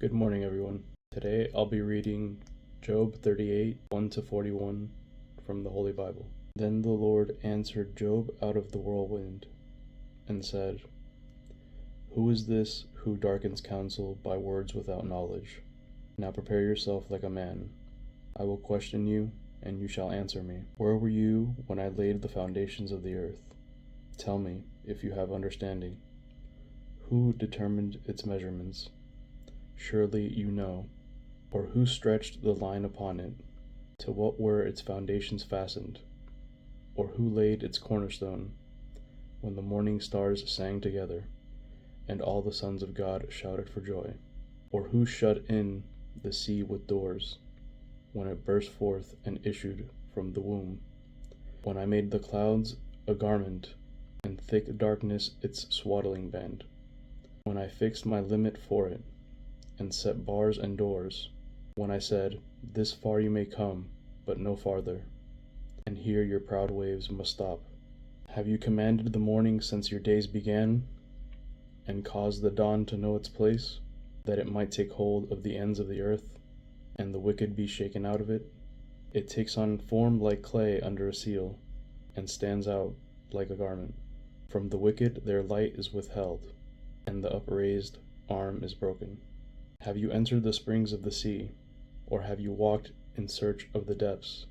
Good morning, everyone. Today I'll be reading Job 38, 1-41 from the Holy Bible. Then the Lord answered Job out of the whirlwind and said, "Who is this who darkens counsel by words without knowledge? Now prepare yourself like a man. I will question you, and you shall answer me. Where were you when I laid the foundations of the earth? Tell me, if you have understanding. Who determined its measurements? Surely you know. Or who stretched the line upon it? To what were its foundations fastened? Or who laid its cornerstone? When the morning stars sang together, and all the sons of God shouted for joy? Or who shut in the sea with doors, when it burst forth and issued from the womb? When I made the clouds a garment, and thick darkness its swaddling band? When I fixed my limit for it, and set bars and doors, when I said, this far you may come, but no farther, and here your proud waves must stop? Have you commanded the morning since your days began, and caused the dawn to know its place, that it might take hold of the ends of the earth, and the wicked be shaken out of it? It takes on form like clay under a seal, and stands out like a garment. From the wicked their light is withheld, and the upraised arm is broken. Have you entered the springs of the sea, or have you walked in search of the depths?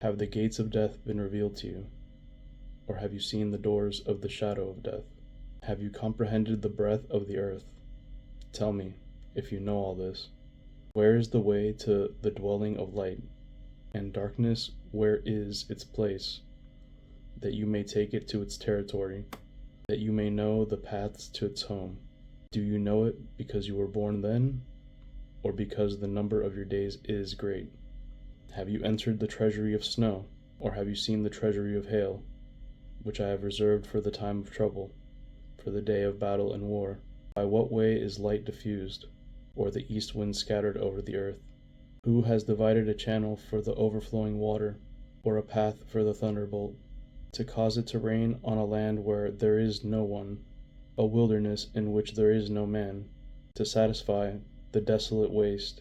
Have the gates of death been revealed to you, or have you seen the doors of the shadow of death? Have you comprehended the breadth of the earth? Tell me, if you know all this. Where is the way to the dwelling of light, and darkness where is its place, that you may take it to its territory, that you may know the paths to its home? Do you know it because you were born then, or because the number of your days is great? Have you entered the treasury of snow, or have you seen the treasury of hail, which I have reserved for the time of trouble, for the day of battle and war? By what way is light diffused, or the east wind scattered over the earth? Who has divided a channel for the overflowing water, or a path for the thunderbolt, to cause it to rain on a land where there is no one, a wilderness in which there is no man, to satisfy the desolate waste,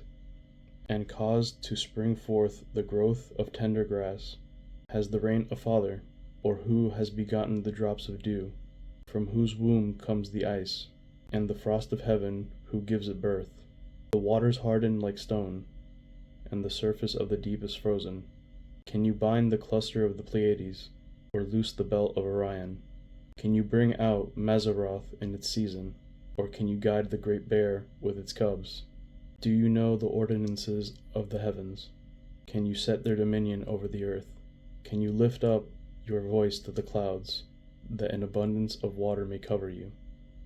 and cause to spring forth the growth of tender grass? Has the rain a father, or who has begotten the drops of dew, from whose womb comes the ice, and the frost of heaven, who gives it birth? The waters harden like stone, and the surface of the deep is frozen. Can you bind the cluster of the Pleiades, or loose the belt of Orion? Can you bring out Mazzaroth in its season, or can you guide the great bear with its cubs? Do you know the ordinances of the heavens? Can you set their dominion over the earth? Can you lift up your voice to the clouds, that an abundance of water may cover you?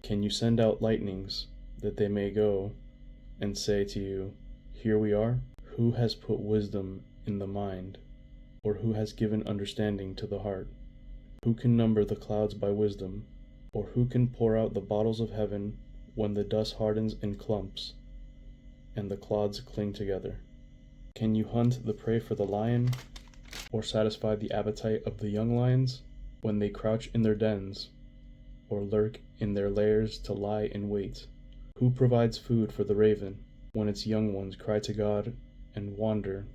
Can you send out lightnings, that they may go and say to you, here we are? Who has put wisdom in the mind, or who has given understanding to the heart? Who can number the clouds by wisdom, or who can pour out the bottles of heaven when the dust hardens in clumps, and the clods cling together? Can you hunt the prey for the lion, or satisfy the appetite of the young lions, when they crouch in their dens, or lurk in their lairs to lie in wait? Who provides food for the raven, when its young ones cry to God and wander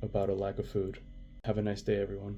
about a lack of food? Have a nice day, everyone.